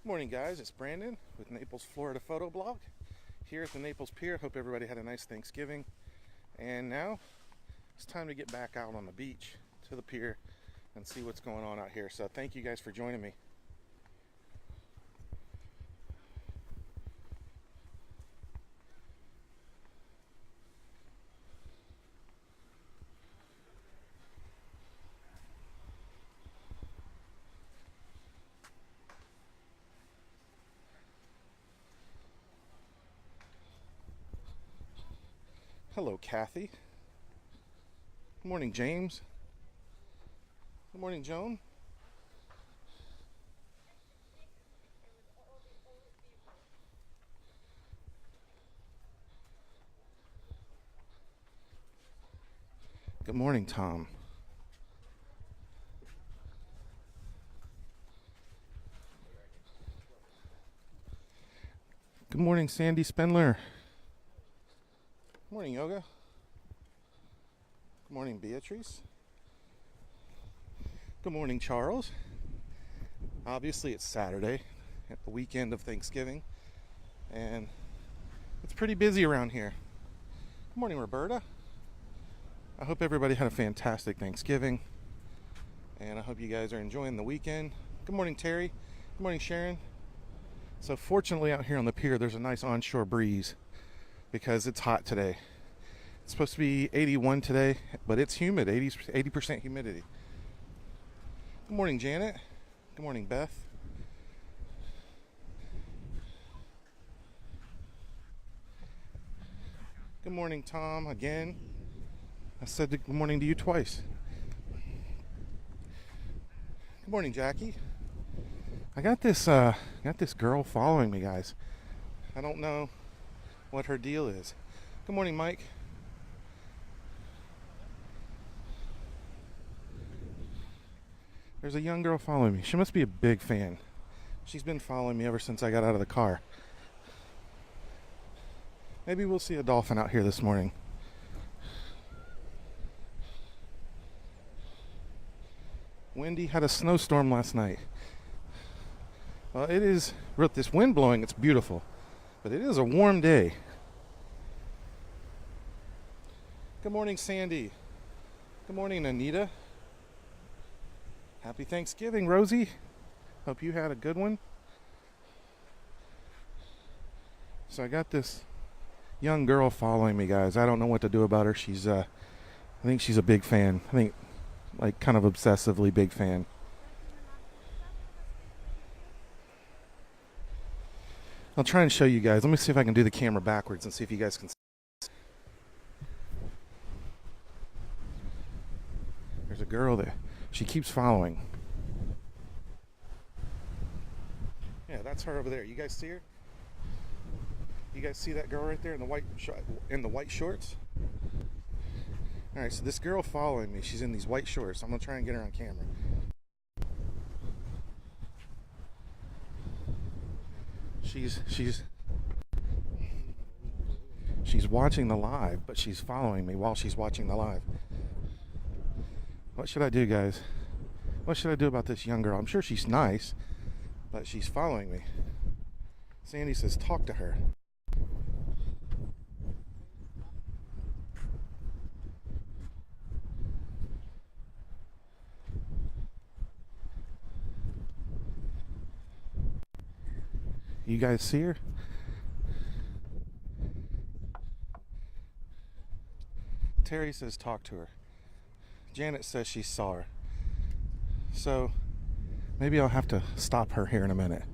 Morning guys, it's Brandon with Naples, Florida Photo Blog here at the Naples Pier. Hope everybody had a nice Thanksgiving. And now it's time to get back out on the beach to the pier and see what's going on out here. So thank you guys for joining me. Hello, Kathy. Good morning, James. Good morning, Joan. Good morning, Tom. Good morning, Sandy Spindler. Good morning, Yoga. Good morning, Beatrice. Good morning, Charles. Obviously, it's Saturday, at the weekend of Thanksgiving, and it's pretty busy around here. Good morning, Roberta. I hope everybody had a fantastic Thanksgiving, and I hope you guys are enjoying the weekend. Good morning, Terry. Good morning, Sharon. So fortunately, out here on the pier, there's a nice onshore breeze because it's hot today. It's supposed to be 81 today, but it's humid, 80% humidity. Good morning, Janet. Good morning, Beth. Good morning, Tom, again. I said good morning to you twice. Good morning, Jackie. I got this girl following me, guys. I don't know what her deal is. Good morning, Mike. There's a young girl following me. She must be a big fan. She's been following me ever since I got out of the car. Maybe we'll see a dolphin out here this morning. Windy, had a snowstorm last night. Well, it is, with this wind blowing, it's beautiful. But it is a warm day. Good morning, Sandy. Good morning, Anita. Happy Thanksgiving, Rosie. Hope you had a good one. So I got this young girl following me, guys. I don't know what to do about her. She's I think she's a big fan. I think like kind of obsessively big fan. I'll try and show you guys. Let me see if I can do the camera backwards and see if you guys can see. There's a girl there. She keeps following. Yeah, that's her over there. You guys see her? You guys see that girl right there in the white shorts? All right, so this girl following me, she's in these white shorts. I'm gonna try and get her on camera. She's watching the live, but she's following me while she's watching the live. What should I do, guys? What should I do about this young girl? I'm sure she's nice, but she's following me. Sandy says, talk to her. You guys see her? Terry says, talk to her. Janet says she saw her. So maybe I'll have to stop her here in a minute.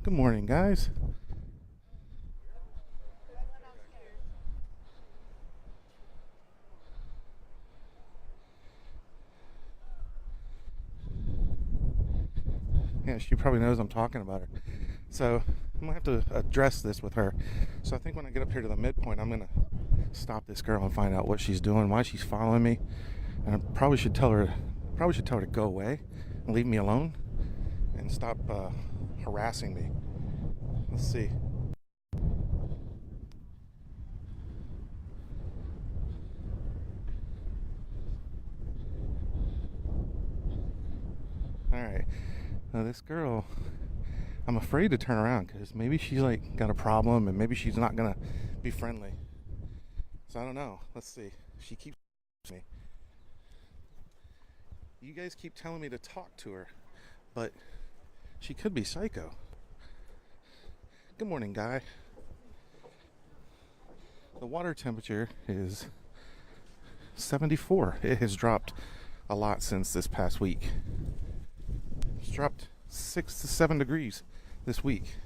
Good morning, guys. Yeah, she probably knows I'm talking about her. So I'm gonna have to address this with her. So I think when I get up here to the midpoint, I'm gonna stop this girl and find out what she's doing, why she's following me. And I probably should tell her to go away and leave me alone and stop harassing me. Let's see. Now this girl, I'm afraid to turn around because maybe she's like got a problem and maybe she's not gonna be friendly. So I don't know. Let's see. She keeps me. You guys keep telling me to talk to her, but she could be psycho. Good morning, guy. The water temperature is 74. It has dropped a lot since this past week. It's dropped 6 to 7 degrees this week.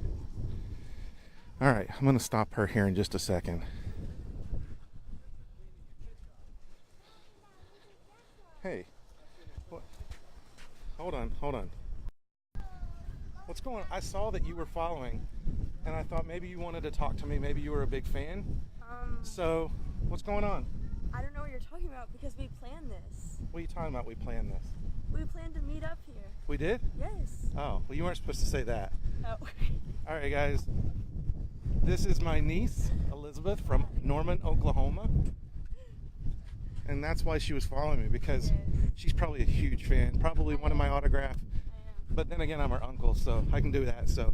All right, I'm going to stop her here in just a second. Hey, what? Hold on. What's going on? I saw that you were following, and I thought maybe you wanted to talk to me. Maybe you were a big fan. So, what's going on? I don't know what you're talking about because we planned this. What are you talking about? We planned this. We planned to meet up here. We did? Yes. Oh, well, you weren't supposed to say that. Oh. All right, guys. This is my niece, Elizabeth, from Norman, Oklahoma. And that's why she was following me, because she's probably a huge fan. Probably wanted my autograph. But then again, I'm her uncle, so I can do that. So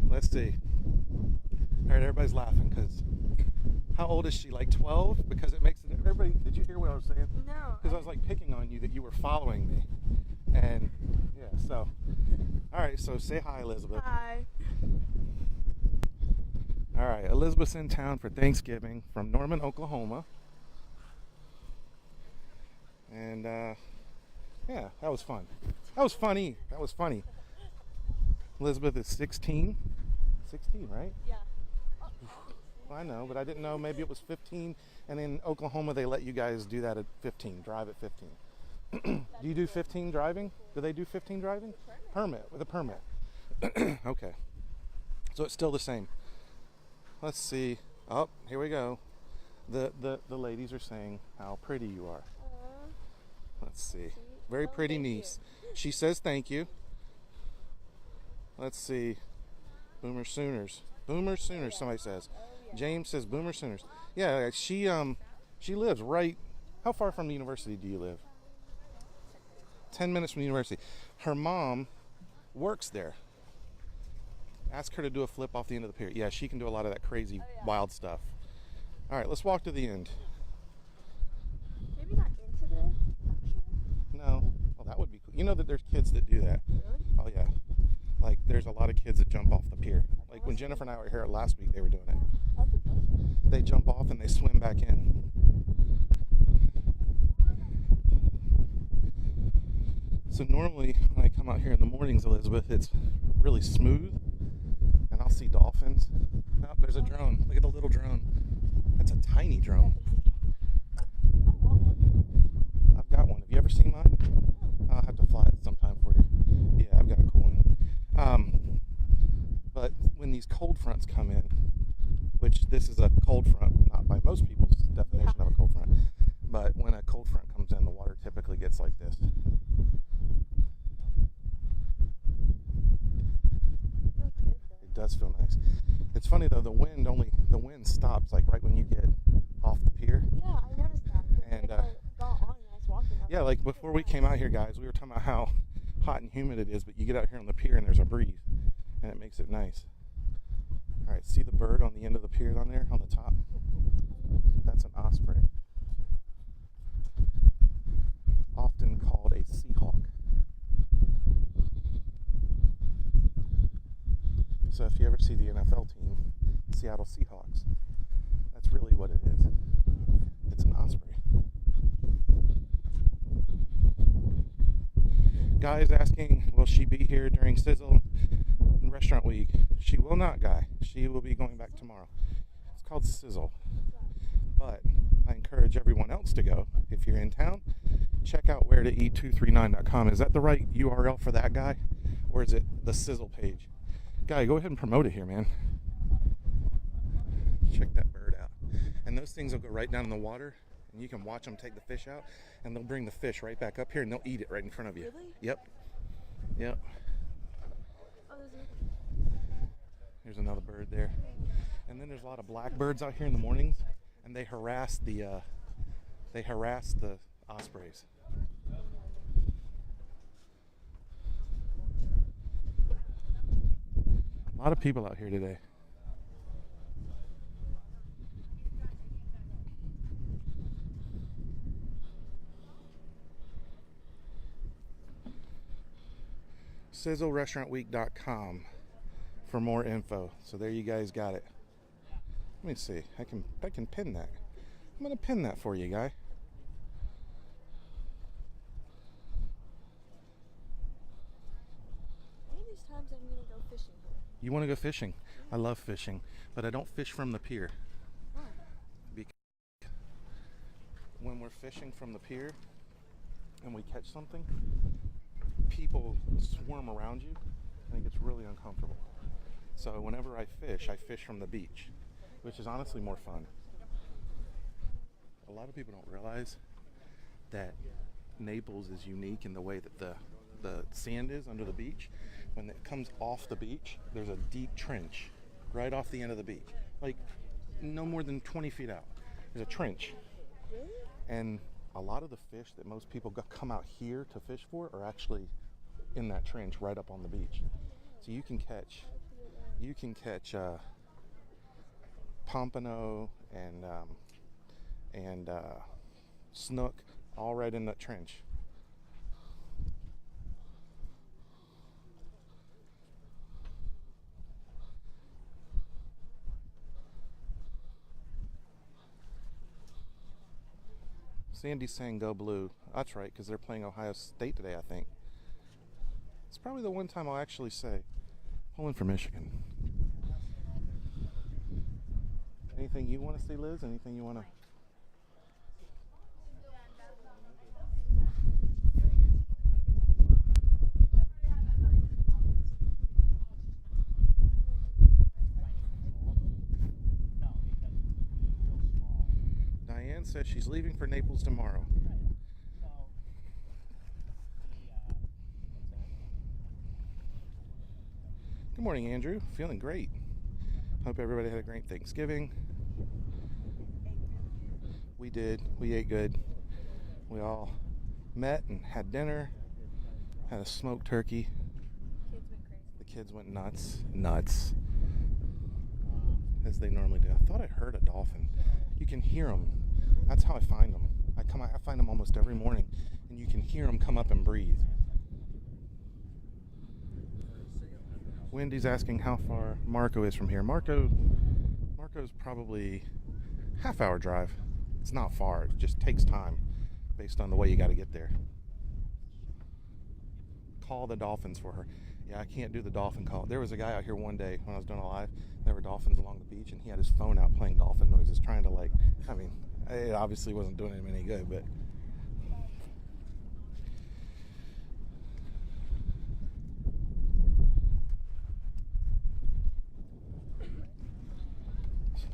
let's see. All right, everybody's laughing because how old is she? Like 12? Because it makes it. Everybody, did you hear what I was saying? No. Because I was like picking on you that you were following me, and yeah. So, all right. So say hi, Elizabeth. Hi. All right, Elizabeth's in town for Thanksgiving from Norman, Oklahoma, and yeah, that was fun. That was funny. Elizabeth is 16. 16, right? Yeah. I know, but I didn't know. Maybe it was 15. And in Oklahoma, they let you guys do that at 15. Drive at 15. Do you do 15 driving? Do they do 15 driving? Permit. With a permit. Okay. So it's still the same. Let's see. Oh, here we go. The ladies are saying how pretty you are. Let's see. Very pretty niece. She says thank you. Let's see. Boomer Sooners. Boomer Sooners, somebody says. James says Boomer Sooners. Yeah, she lives right. How far from the university do you live? 10 minutes from the university. Her mom works there. Ask her to do a flip off the end of the pier. Yeah, she can do a lot of that crazy, wild stuff. All right, let's walk to the end. Maybe not into the actual. No. Well, that would be cool. You know that there's kids that do that. Really? Oh, yeah. Like, there's a lot of kids that jump off the pier. Like, when Jennifer and I were here last week, they were doing it. They jump off and they swim back in. So normally, when I come out here in the mornings, Elizabeth, it's really smooth. And I'll see dolphins. Oh, there's a drone. Look at the little drone. That's a tiny drone. I've got one. Have you ever seen mine? I'll have to fly it sometime for you. Yeah, I've got a cool one. But when these cold fronts come in, which this is a cold front, not by most people's definition of a cold front, but when a cold front comes in, the water typically gets like this. It does feel nice. It's funny though, the wind stops like right when you get off the pier. Yeah, I noticed that. And I got on and I was walking. yeah, like before we came out here, guys, we were talking about how hot and humid it is, but you get out here on the pier and there's a breeze, and it makes it nice. All right, see the bird on the end of the pier on there, on the top? That's an osprey. Often called a seahawk. So if you ever see the NFL team, Seattle Seahawks, that's really what it is. It's an osprey. Guy is asking, will she be here during Sizzle and Restaurant Week? She will not, Guy. She will be going back tomorrow. It's called Sizzle. But I encourage everyone else to go. If you're in town, check out where2eat239.com. Is that the right URL for that, Guy? Or is it the Sizzle page? Guy, go ahead and promote it here, man. Check that bird out. And those things will go right down in the water, and you can watch them take the fish out, and they'll bring the fish right back up here, and they'll eat it right in front of you. Really? Yep. Yep. Oh, There's another bird there. And then there's a lot of blackbirds out here in the mornings, and they harass the ospreys. lot of people out here today. SizzleRestaurantWeek.com for more info. So there you guys got it. Let me see. I can pin that. I'm gonna pin that for you, guy. One of these times I'm gonna go fishing here. You want to go fishing? I love fishing, but I don't fish from the pier. Why? Because when we're fishing from the pier and we catch something, people swarm around you and it gets really uncomfortable. So whenever I fish from the beach, which is honestly more fun. A lot of people don't realize that Naples is unique in the way that the sand is under the beach. When it comes off the beach, there's a deep trench right off the end of the beach, like no more than 20 feet out. There's a trench. Really? And a lot of the fish that most people come out here to fish for are actually in that trench right up on the beach. So you can catch pompano and snook all right in that trench. Sandy's saying go blue. That's right, because they're playing Ohio State today, I think. It's probably the one time I'll actually say, pulling for Michigan. Anything you want to see, Liz? Anything you want to... Diane says she's leaving for Naples tomorrow. Good morning, Andrew. Feeling great. Hope everybody had a great Thanksgiving. We did. We ate good. We all met and had dinner. Had a smoked turkey. Kids went crazy. The kids went nuts. As they normally do. I thought I heard a dolphin. You can hear them. That's how I find them. I find them almost every morning, and you can hear them come up and breathe. Wendy's asking how far Marco is from here. Marco's probably half-hour drive. It's not far. It just takes time based on the way you got to get there. Call the dolphins for her. Yeah, I can't do the dolphin call. There was a guy out here one day when I was doing a live. There were dolphins along the beach, and he had his phone out playing dolphin noises, trying to it obviously wasn't doing him any good, but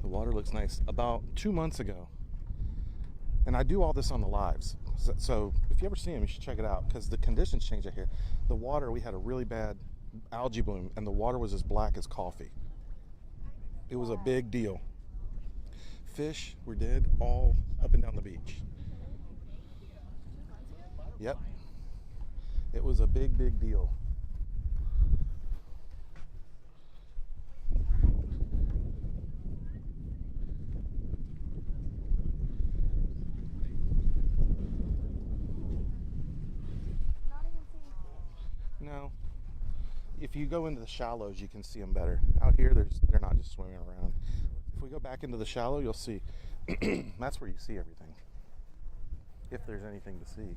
the water looks nice. About 2 months ago, and I do all this on the lives, so if you ever see them, you should check it out, because the conditions change out here. The water, we had a really bad algae bloom, and the water was as black as coffee. It was a big deal. Fish were dead all up and down the beach. Yep. It was a big deal. Not even seeing fish. No. If you go into the shallows, you can see them better. Out here, they're not just swimming around. If we go back into the shallow, you'll see. That's where you see everything. If there's anything to see.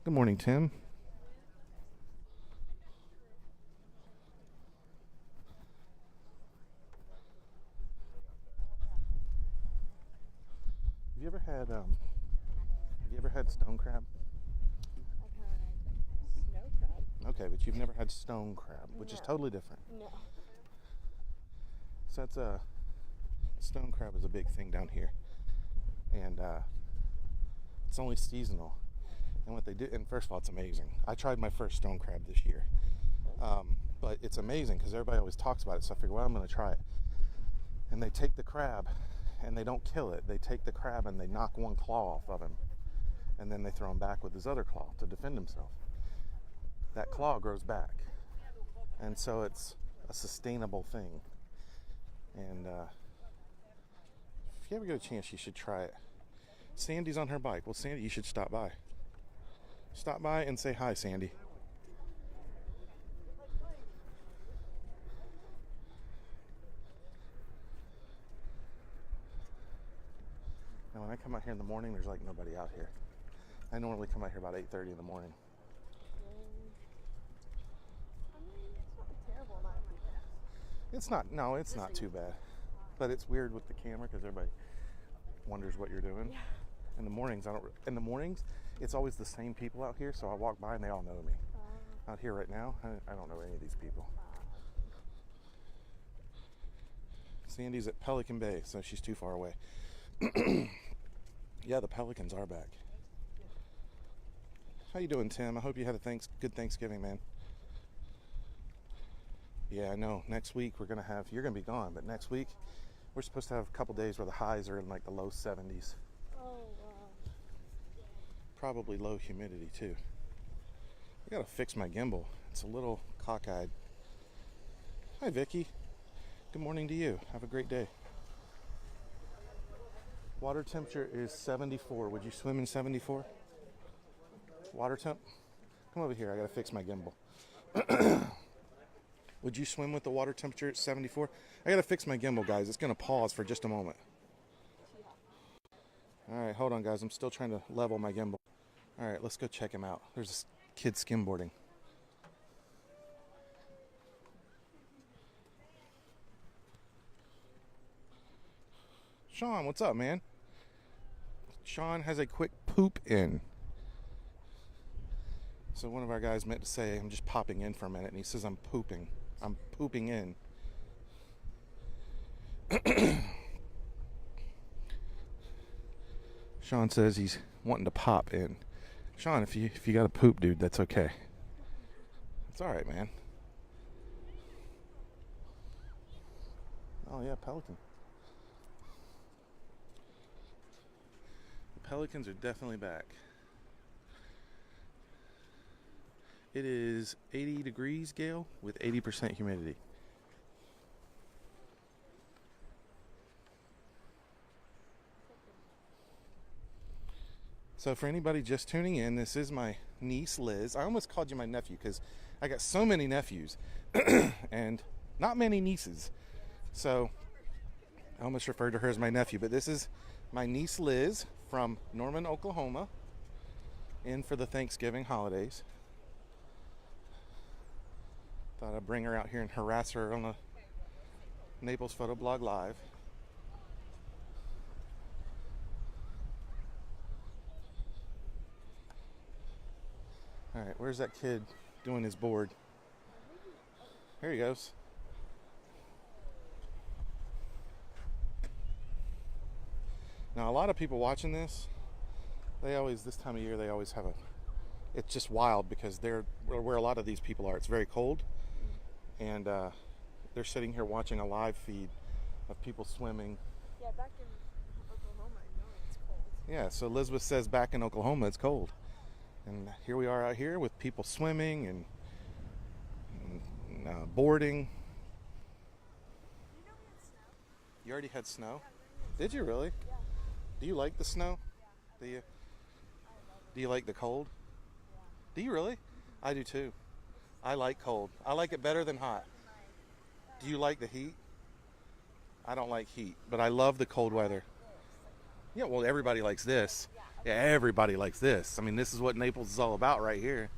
Good morning, Tim. Have you ever had stone crab? I've had snow crab. Okay, but you've never had stone crab, which is No. totally different. No. So stone crab is a big thing down here, and it's only seasonal. And what they do, and first of all, it's amazing. I tried my first stone crab this year, but it's amazing because everybody always talks about it. So I figured, well, I'm going to try it. And they take the crab, and they don't kill it. They take the crab and they knock one claw off of him, and then they throw him back with his other claw to defend himself. That claw grows back. And so it's a sustainable thing. And if you ever get a chance, you should try it. Sandy's on her bike. Well, Sandy, you should stop by. Stop by and say hi, Sandy. Now, when I come out here in the morning, there's like nobody out here. I normally come out here about 8:30 in the morning. I mean, it's not a terrible night, I guess. It's not, no, it's not too bad. But it's weird with the camera because everybody wonders what you're doing. Yeah. In the mornings, it's always the same people out here, so I walk by and they all know me. Out here right now, I don't know any of these people. Sandy's at Pelican Bay, so she's too far away. Yeah, the Pelicans are back. How you doing, Tim? I hope you had a good Thanksgiving, man. Yeah, I know. Next week you're gonna be gone, but next week we're supposed to have a couple days where the highs are in like the low 70s. Oh, wow. Probably low humidity too. I gotta fix my gimbal. It's a little cockeyed. Hi, Vicky. Good morning to you. Have a great day. Water temperature is 74. Would you swim in 74? Water temp? Come over here. I gotta fix my gimbal. Would you swim with the water temperature at 74? I gotta fix my gimbal, guys. It's gonna pause for just a moment. All right, hold on, guys. I'm still trying to level my gimbal. All right, let's go check him out. There's this kid skimboarding. Sean, what's up, man? Sean has a quick poop in. So one of our guys meant to say, I'm just popping in for a minute, and he says I'm pooping. I'm pooping in. Sean says he's wanting to pop in. Sean, if you got to poop, dude, that's okay. It's all right, man. Oh yeah, Pelican. The Pelicans are definitely back. It is 80 degrees, Gale, with 80% humidity. So for anybody just tuning in, this is my niece, Liz. I almost called you my nephew because I got so many nephews and not many nieces. So I almost referred to her as my nephew, but this is my niece, Liz, from Norman, Oklahoma, in for the Thanksgiving holidays. Thought I'd bring her out here and harass her on a Naples Photo Blog Live. All right, where's that kid doing his board? Here he goes. Now, a lot of people watching this, this time of year, they always have it's just wild because they're where a lot of these people are. It's very cold. And they're sitting here watching a live feed of people swimming. Yeah, back in Oklahoma, I know it's cold. Yeah, so Elizabeth says back in Oklahoma it's cold. And here we are out here with people swimming and boarding. You know we had snow? You already had snow? Yeah. Did you really? Yeah. Do you like the snow? Yeah. Do you? I love it. Do you like the cold? Yeah. Do you really? I do too. I like cold. I like it better than hot. Do you like the heat? I don't like heat, but I love the cold weather. Yeah, well, everybody likes this. Yeah, everybody likes this. I mean, this is what Naples is all about right here.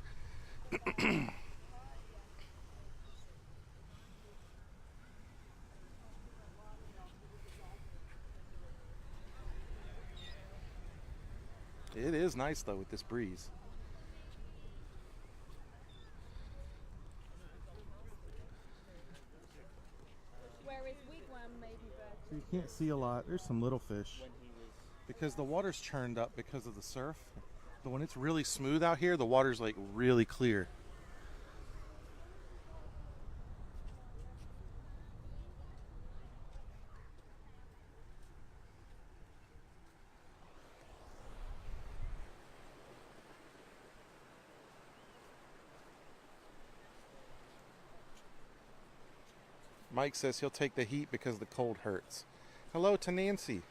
It is nice, though, with this breeze. Whereas wigwam maybe better. You can't see a lot. There's some little fish. Because the water's churned up because of the surf. But when it's really smooth out here, the water's like really clear. Mike says he'll take the heat because the cold hurts. Hello to Nancy.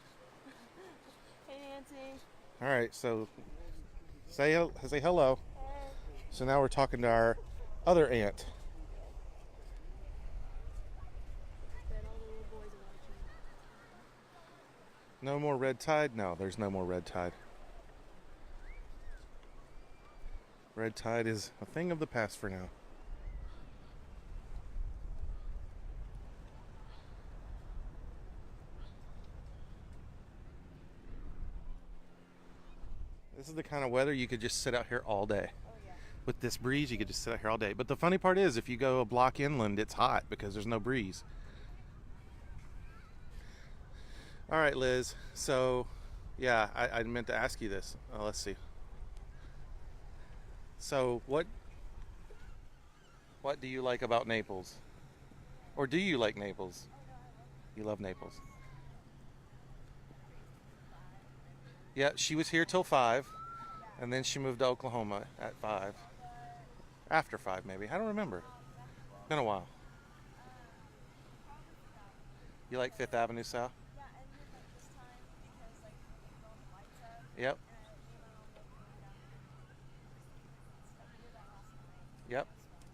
Hey, Nancy. All right, so say hello. Hey. So now we're talking to our other aunt. Bet all the little boys are watching. No more red tide? No, there's no more red tide. Red tide is a thing of the past for now. This is the kind of weather you could just sit out here all day. Oh, yeah. With this breeze, you could just sit out here all day. But the funny part is, if you go a block inland, it's hot because there's no breeze. All right, Liz. So, yeah, I meant to ask you this. Let's see. So, what do you like about Naples? Or do you like Naples? You love Naples. Yeah, she was here till 5, and then she moved to Oklahoma at 5. After 5, maybe. I don't remember. Been a while. You like Fifth Avenue South? Yeah, and then like this time because like we put all the lights up. Yep. And me and my mom like going down stuff. We did that last night. Yep. It was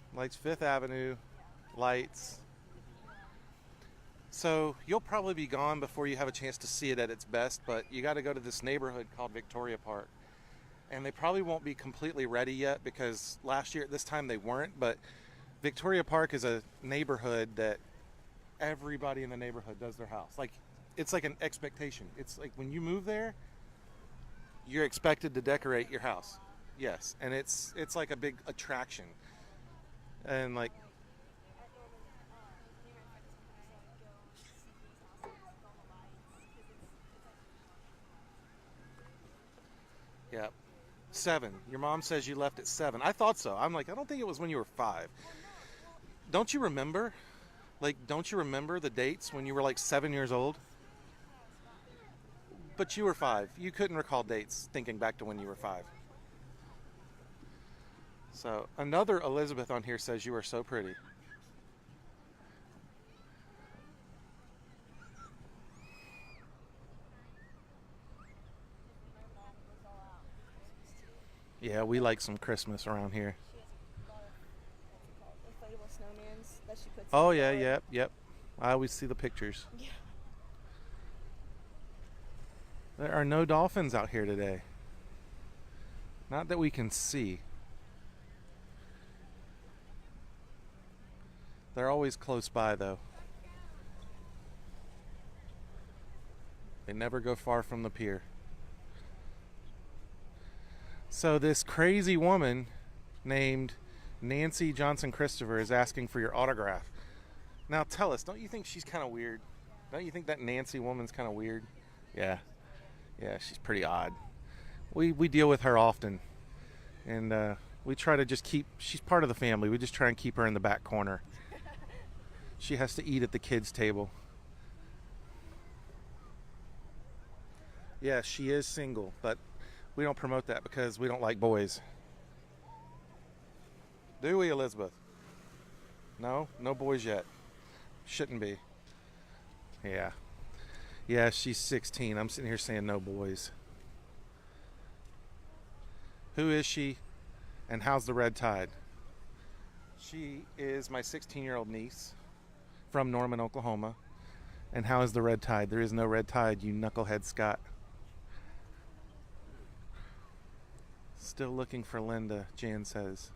fun. Likes Fifth Avenue, lights. So you'll probably be gone before you have a chance to see it at its best, but you got to go to this neighborhood called Victoria Park. And they probably won't be completely ready yet because last year at this time they weren't, but Victoria Park is a neighborhood that everybody in the neighborhood does their house. Like, it's like an expectation. It's like when you move there, you're expected to decorate your house. Yes, and it's like a big attraction. And like, At Norman, me and my friends sometimes like go and see these houses with all the lights because it's yeah. 7. Your mom says you left at 7. I thought so. I'm like, I don't think it was when you were 5. Don't you remember? Like, don't you remember the dates when you were like 7 years old? But you were 5. You couldn't recall dates thinking back to when you were 5. So, another Elizabeth on here says you are so pretty. my mom goes all out for Christmas too. Yeah, we like some Christmas around here. She has a lot of what's it called? Inflatable snowmans that she puts. Oh, in the yeah, yard. yep. I always see the pictures. Yeah. There are no dolphins out here today. Not that we can see. They're always close by, though. They never go far from the pier. So this crazy woman named Nancy Johnson Christopher is asking for your autograph. Now tell us, don't you think she's kind of weird? Don't you think that Nancy woman's kind of weird? Yeah. Yeah, she's pretty odd. We deal with her often. And we try to just she's part of the family. We just try and keep her in the back corner. She has to eat at the kids' table. Yeah, she is single, but we don't promote that because we don't like boys. Do we, Elizabeth? No? No boys yet. Shouldn't be. Yeah. Yeah, she's 16. I'm sitting here saying no boys. Who is she and how's the red tide? She is my 16-year-old niece from Norman, Oklahoma. And how is the red tide? There is no red tide, you knucklehead Scott. Still looking for Linda, Jan says.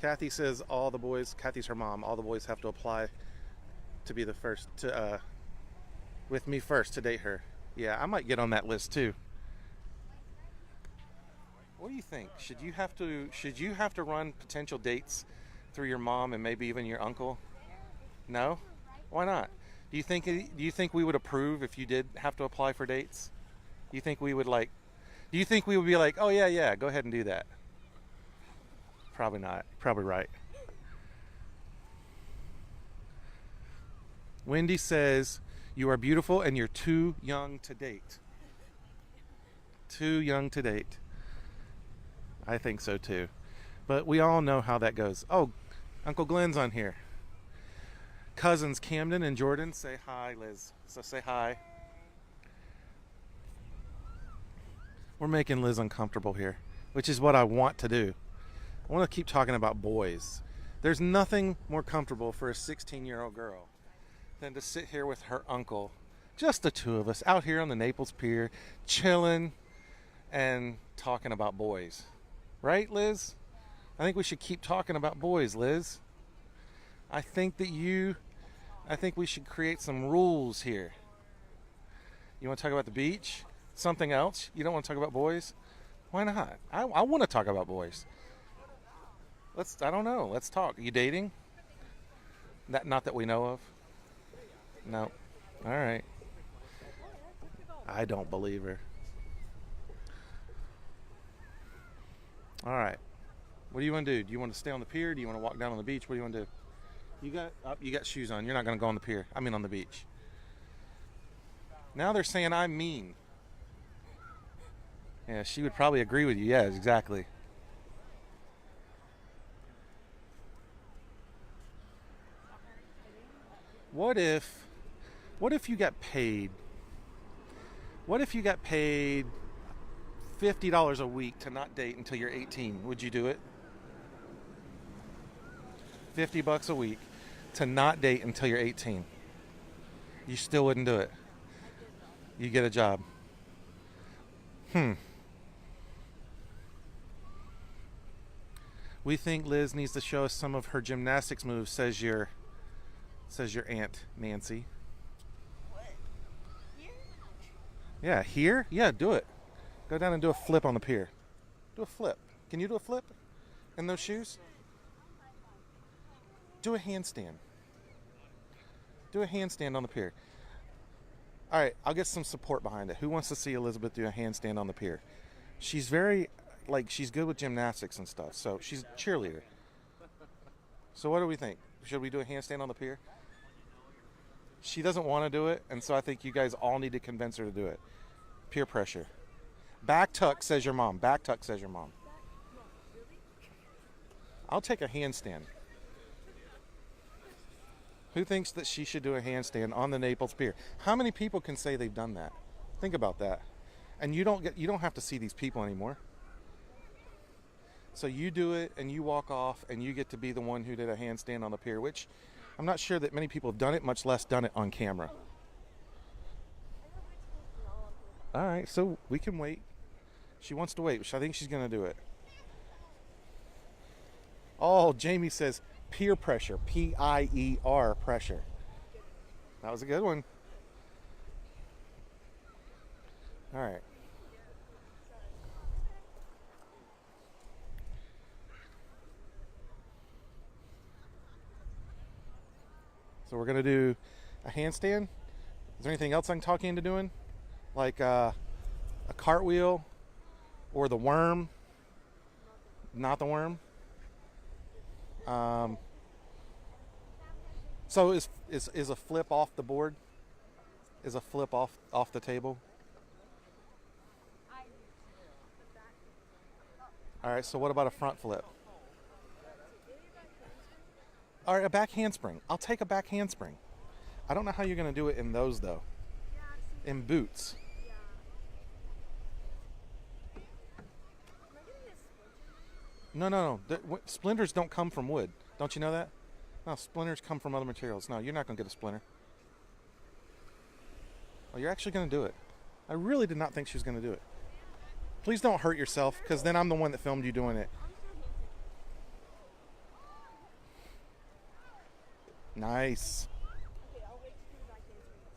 Kathy says all the boys, Kathy's her mom, all the boys have to apply to be the first to, with me first to date her. Yeah, I might get on that list too. What do you think? Should you have to run potential dates through your mom and maybe even your uncle? No? Why not? Do you think we would approve if you did have to apply for dates? Do you think we would be like, "Oh yeah, go ahead and do that"? Probably not. Probably right. Wendy says, "You are beautiful and you're too young to date." Too young to date. I think so too. But we all know how that goes. Oh, Uncle Glenn's on here. Cousins Camden and Jordan, say hi, Liz. So say hi. We're making Liz uncomfortable here, which is what I want to do. I want to keep talking about boys. There's nothing more comfortable for a 16-year-old girl than to sit here with her uncle, just the two of us, out here on the Naples Pier, chilling and talking about boys. Right, Liz? I think we should keep talking about boys, Liz. I think we should create some rules here. You want to talk about the beach? Something else? You don't want to talk about boys? Why not? I want to talk about boys. I don't know. Let's talk. Are you dating? Not that we know of. No. All right. I don't believe her. All right. What do you want to do? Do you want to stay on the pier? Do you want to walk down on the beach? What do you want to do? You got shoes on. You're not going to go on the pier. I mean on the beach. Now they're saying I'm mean. Yeah, she would probably agree with you. Yeah, exactly. What if you got paid? What if you got paid $50 a week to not date until you're 18? Would you do it? $50 a week to not date until you're 18. You still wouldn't do it. You get a job. We think Liz needs to show us some of her gymnastics moves, says your aunt Nancy. What? Here? Yeah, here? Yeah, do it. Go down and do a flip on the pier. Do a flip. Can you do a flip in those shoes? Do a handstand. Do a handstand on the pier. All right, I'll get some support behind it. Who wants to see Elizabeth do a handstand on the pier? She's she's good with gymnastics and stuff, so she's a cheerleader. So what do we think? Should we do a handstand on the pier? She doesn't want to do it, and so I think you guys all need to convince her to do it. Peer pressure. Back tuck, says your mom. Back tuck, says your mom. I'll take a handstand. Who thinks that she should do a handstand on the Naples Pier? How many people can say they've done that? Think about that. And you don't have to see these people anymore. So you do it and you walk off and you get to be the one who did a handstand on the pier, which I'm not sure that many people have done it, much less done it on camera. All right, so we can wait. She wants to wait, which I think she's going to do it. Oh, Jamie says peer pressure, P-I-E-R pressure. That was a good one. All right. So we're going to do a handstand. Is there anything else I can talk you into doing? Like a cartwheel or the worm? Not the worm? So is a flip off the board? Is a flip off the table? All right, so what about a front flip? All right, a back handspring. I'll take a back handspring. I don't know how you're going to do it in those, though. In boots. No. Splinters don't come from wood. Don't you know that? No, splinters come from other materials. No, you're not going to get a splinter. Oh, you're actually going to do it. I really did not think she was going to do it. Please don't hurt yourself, because then I'm the one that filmed you doing it. Nice.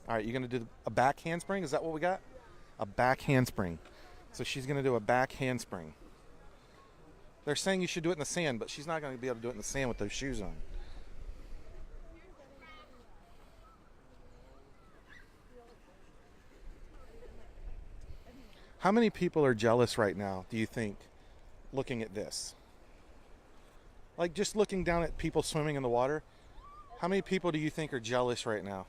All right, you're going to do a back handspring? Is that what we got? A back handspring. So she's going to do a back handspring. They're saying you should do it in the sand, but she's not going to be able to do it in the sand with those shoes on. How many people are jealous right now, do you think, looking at this? Like just looking down at people swimming in the water, how many people do you think are jealous right now?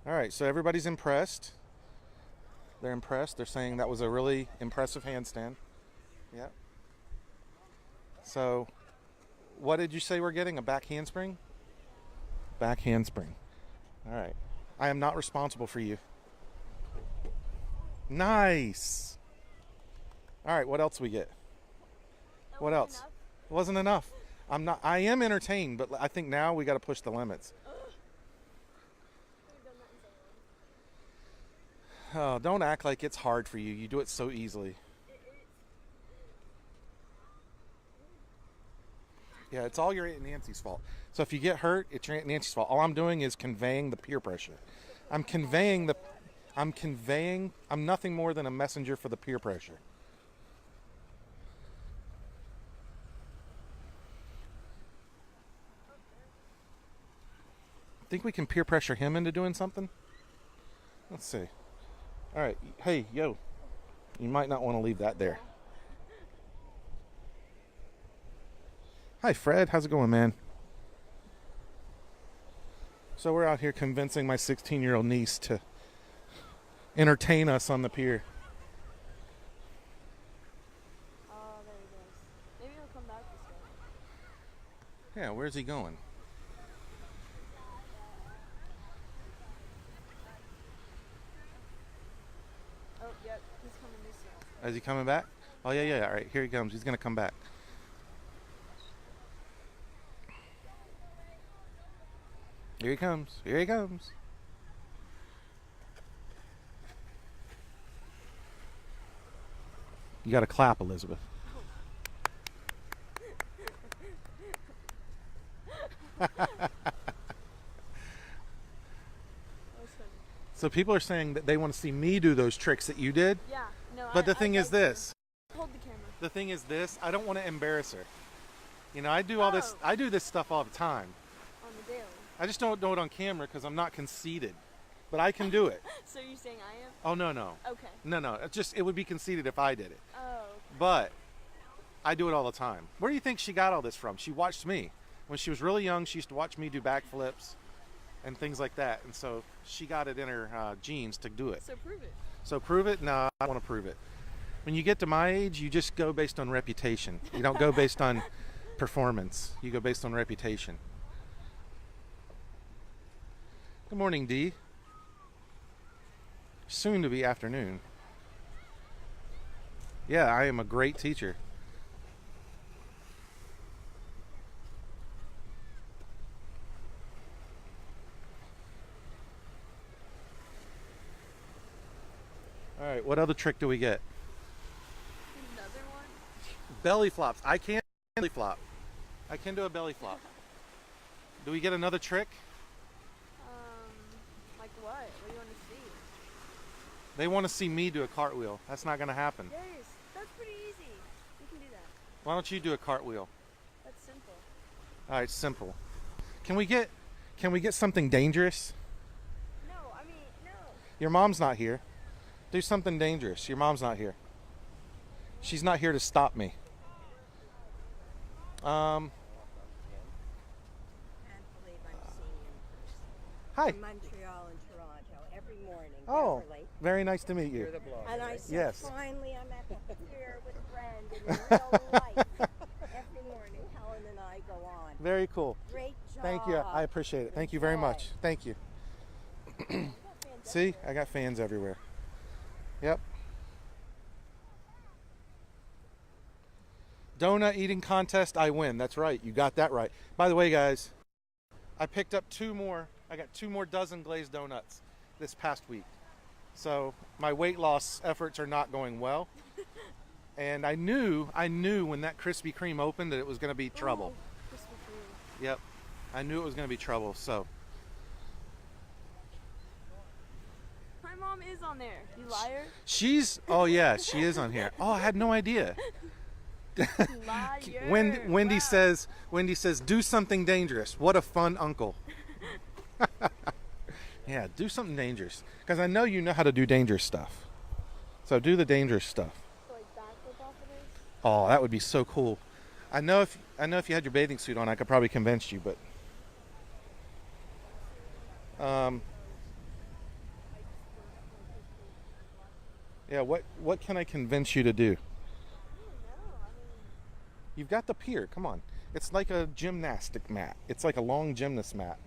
All right, so everybody's impressed. They're impressed. They're saying that was a really impressive handstand. Yeah. So, what did you say we're getting? A back handspring? Back handspring. All right. I am not responsible for you. Nice. All right. What else we get? What else? Enough. Wasn't enough. I'm not. I am entertained, but I think now we got to push the limits. We've done that in so long. Oh, don't act like it's hard for you. You do it so easily. It is. Yeah, it's all your Aunt Nancy's fault. So if you get hurt, it's your Aunt Nancy's fault. All I'm doing is conveying the peer pressure. I'm nothing more than a messenger for the peer pressure. Think we can peer pressure him into doing something? Let's see. All right. Hey, yo. You might not want to leave that there. Hi, Fred. How's it going, man? So we're out here convincing my 16-year-old niece to entertain us on the pier. Oh, there he goes. Maybe he'll come back this way. Yeah, where's he going? Oh, yep, he's coming this way. Is he coming back? Oh, yeah. All right, here he comes. He's going to come back. Here he comes. Here he comes. You got to clap, Elizabeth. So people are saying that they want to see me do those tricks that you did. Yeah, no. But the thing is this. Hold the camera. The thing is this. I don't want to embarrass her. You know, I do all this. I do this stuff all the time. On the daily. I just don't do it on camera because I'm not conceited. But I can do it. So you're saying I am? Oh, no. Okay. No. It would be conceited if I did it. Oh. Okay. But I do it all the time. Where do you think she got all this from? She watched me. When she was really young, she used to watch me do backflips and things like that. And so she got it in her genes to do it. So prove it. So prove it? No, I want to prove it. When you get to my age, you just go based on reputation. You don't go based on performance. You go based on reputation. Good morning, Dee. Soon to be afternoon. Yeah, I am a great teacher. All right, what other trick do we get? Another one? Belly flops. I can belly flop. I can do a belly flop. Do we get another trick? Like what? What do you want to see? They want to see me do a cartwheel. That's not going to happen. Yes, that's pretty easy. You can do that. Why don't you do a cartwheel? That's simple. All right, simple. Can we get something dangerous? No, I mean, no. Your mom's not here. Do something dangerous. Your mom's not here. She's not here to stop me. Can't believe I'm seeing you in person. Hi. From Montreal and Toronto every morning. Oh, Beverly. very nice to meet you. And I said, Yes. finally I'm at the pier with a friend in real life. Every morning, Helen and I go on. Very cool. Great job. Thank you. I appreciate it. Thank you very much. Thank you. See, I got fans everywhere. Yep. Donut eating contest, I win. That's right. You got that right. By the way, guys, I picked up two more. I got 2 more dozen glazed donuts this past week. So my weight loss efforts are not going well. And I knew when that Krispy Kreme opened that it was going to be trouble. Oh, Krispy Kreme. Yep. I knew it was going to be trouble. So My mom is on there. You liar. oh yeah, she is on here. Oh, I had no idea. Liar. Wendy Wow. says, do something dangerous. What a fun uncle. Yeah, do something dangerous. Because I know you know how to do dangerous stuff. So do the dangerous stuff. So like backflip off of this? Oh, that would be so cool. I know if you had your bathing suit on, I could probably convince you, but Yeah, what can I convince you to do? I don't know. I mean, You've got the pier. Come on. It's like a gymnastic mat. It's like a long gymnast mat.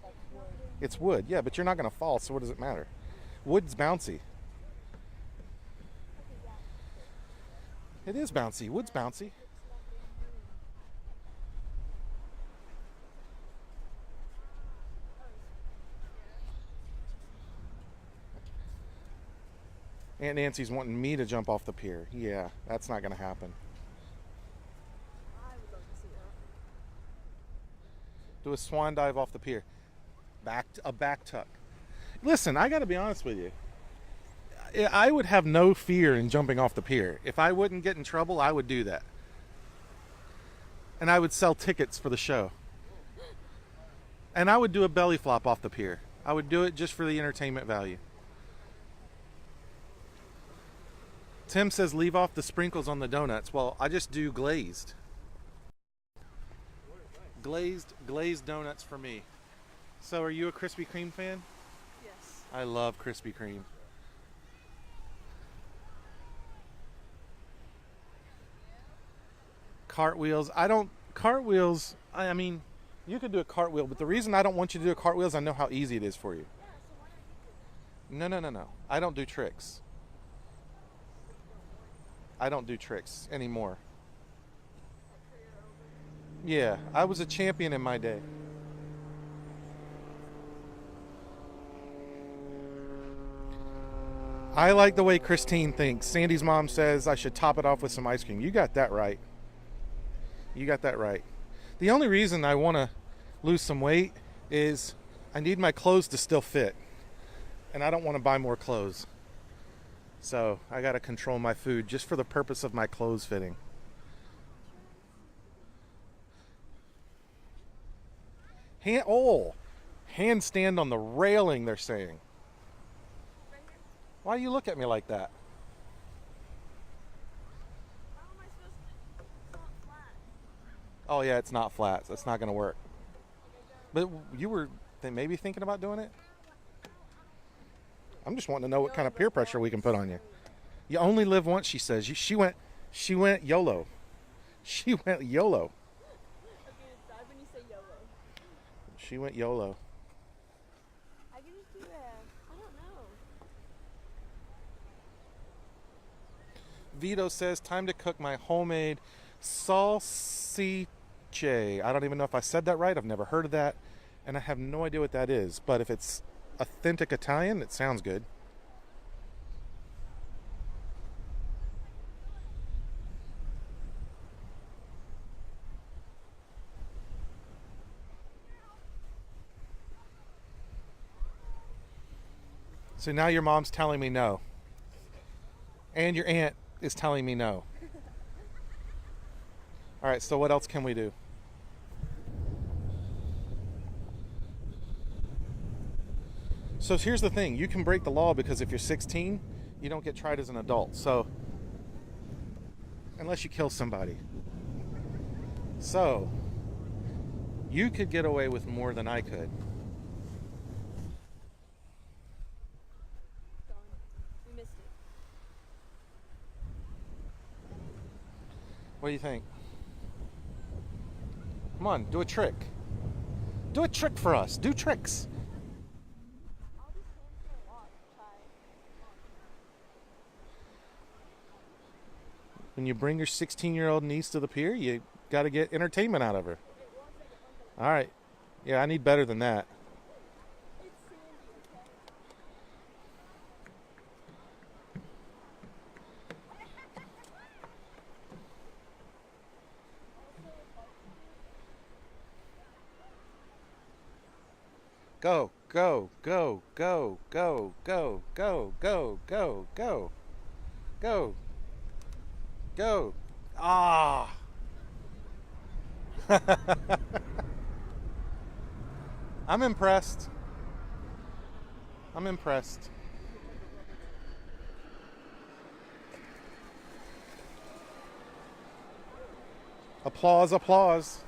like wood. It's wood, yeah, but you're not going to fall, so what does it matter? Wood's bouncy. Okay, yeah. It is bouncy. Wood's bouncy. It's not being moved. Aunt Nancy's wanting me to jump off the pier. Yeah, that's not going to happen. I would love to see that. Do a swan dive off the pier. A back tuck. Listen, I got to be honest with you. I would have no fear in jumping off the pier. If I wouldn't get in trouble, I would do that. And I would sell tickets for the show. And I would do a belly flop off the pier. I would do it just for the entertainment value. Tim says leave off the sprinkles on the donuts. Well, I just do glazed. Glazed donuts for me. So are you a Krispy Kreme fan? Yes. I love Krispy Kreme. Cartwheels. Cartwheels, I mean, you could do a cartwheel, but the reason I don't want you to do a cartwheel is I know how easy it is for you. Yeah, so why not you do it? No. I don't do tricks. I don't do tricks anymore. Yeah, I was a champion in my day. I like the way Christine thinks. Sandy's mom says I should top it off with some ice cream. You got that right. You got that right. The only reason I want to lose some weight is I need my clothes to still fit. And I don't want to buy more clothes. So I got to control my food just for the purpose of my clothes fitting. Handstand on the railing, they're saying. Right here? Why do you look at me like that? How am I supposed to? It's not flat. Oh yeah, it's not flat. So it's not going to work. But you were maybe thinking about doing it? I'm just wanting to know what kind of peer pressure we can put on you. You only live once, she says. She went YOLO. She went YOLO. Okay, decide when you say YOLO. She went YOLO. I can just do that. I don't know. Vito says, time to cook my homemade salsicce. I don't even know if I said that right. I've never heard of that. And I have no idea what that is. But if it's authentic Italian, it sounds good. So now your mom's telling me no. And your aunt is telling me no. All right, so what else can we do? So here's the thing. You can break the law because if you're 16, you don't get tried as an adult. So, unless you kill somebody. So, you could get away with more than I could. Gone. We missed it. What do you think? Come on, do a trick. Do a trick for us. Do tricks. I'll just stand for a walk. Try. When you bring your 16-year-old niece to the pier, you got to get entertainment out of her. All right. Yeah, I need better than that. It's sandy, okay? Go, go, go, go, go, go, go, go, go, go, go, go. Ah. I'm impressed. I'm impressed. Applause, applause.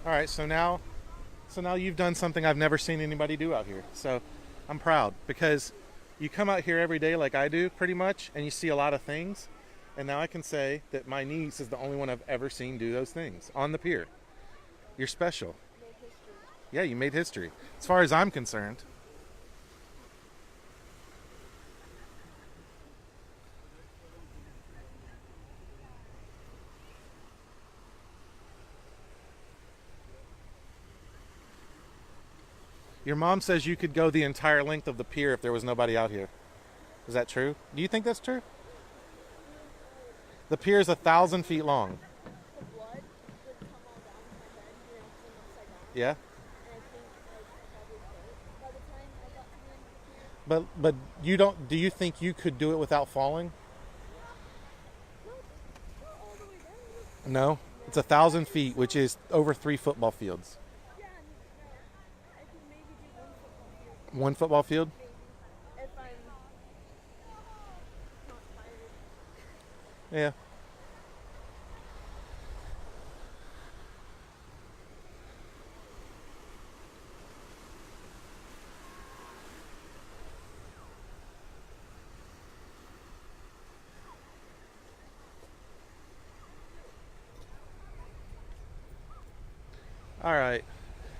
All right, so now you've done something I've never seen anybody do out here. So I'm proud because you come out here every day like I do pretty much and you see a lot of things. And now I can say that my niece is the only one I've ever seen do those things on the pier. You're special. Made history. Yeah, you made history. As far as I'm concerned. Your mom says you could go the entire length of the pier if there was nobody out here. Is that true? Do you think that's true? The pier is 1,000 feet long. The blood would come all down my head, you know, 'cause I'm upside down. Yeah? And I think I'd probably hurt by the time I got to the end of the pier. But you don't do you think you could do it without falling? No, not all the way down. No. It's 1,000 feet, which is over 3 football fields. Yeah, no. I can maybe do one football field, One football field? maybe. If I'm not tired. Yeah. All right.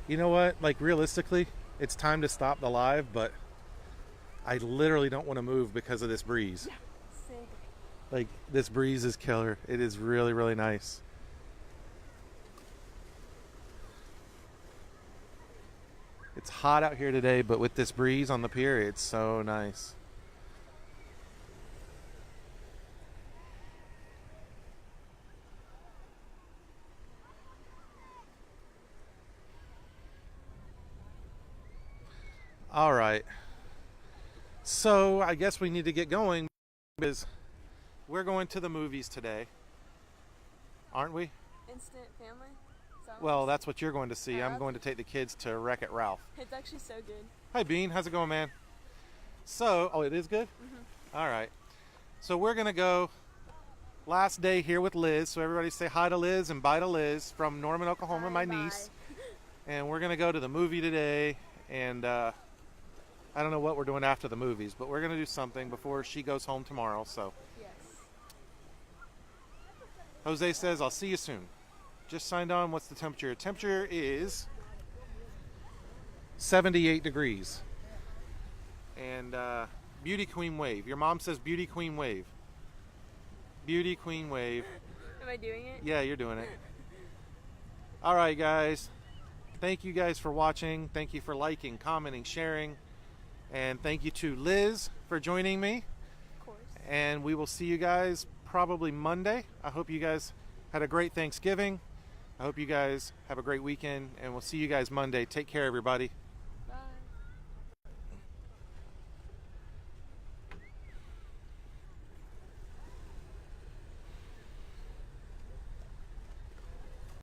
You know what? Like realistically, it's time to stop the live, but I literally don't want to move because of this breeze. Same. Like this breeze is killer. It is really, really nice. It's hot out here today, but with this breeze on the pier, it's so nice. All right. So I guess we need to get going because we're going to the movies today, aren't we? Instant family. So Well, that's what you're going to see. I'm Yeah. going to take the kids to Wreck-It Ralph. it's actually so good. Hi, Bean. How's it going, man? So, oh, it is good? All right. So we're going to go last day here with Liz. So everybody say hi to Liz and bye to Liz from Norman, Oklahoma, my niece. And we're going to go to the movie today. And I don't know what we're doing after the movies, but we're going to do something before she goes home tomorrow. So Yes. Jose says, I'll see you soon. Just signed on. What's the temperature? Temperature is 78 degrees. And Beauty Queen Wave. Your mom says Beauty Queen Wave. Beauty Queen Wave. Am I doing it? Yeah, you're doing it. All right, guys. Thank you guys for watching. Thank you for liking, commenting, sharing. And thank you to Liz for joining me. Of course. And we will see you guys probably Monday. I hope you guys had a great Thanksgiving. I hope you guys have a great weekend. And we'll see you guys Monday. Take care, everybody.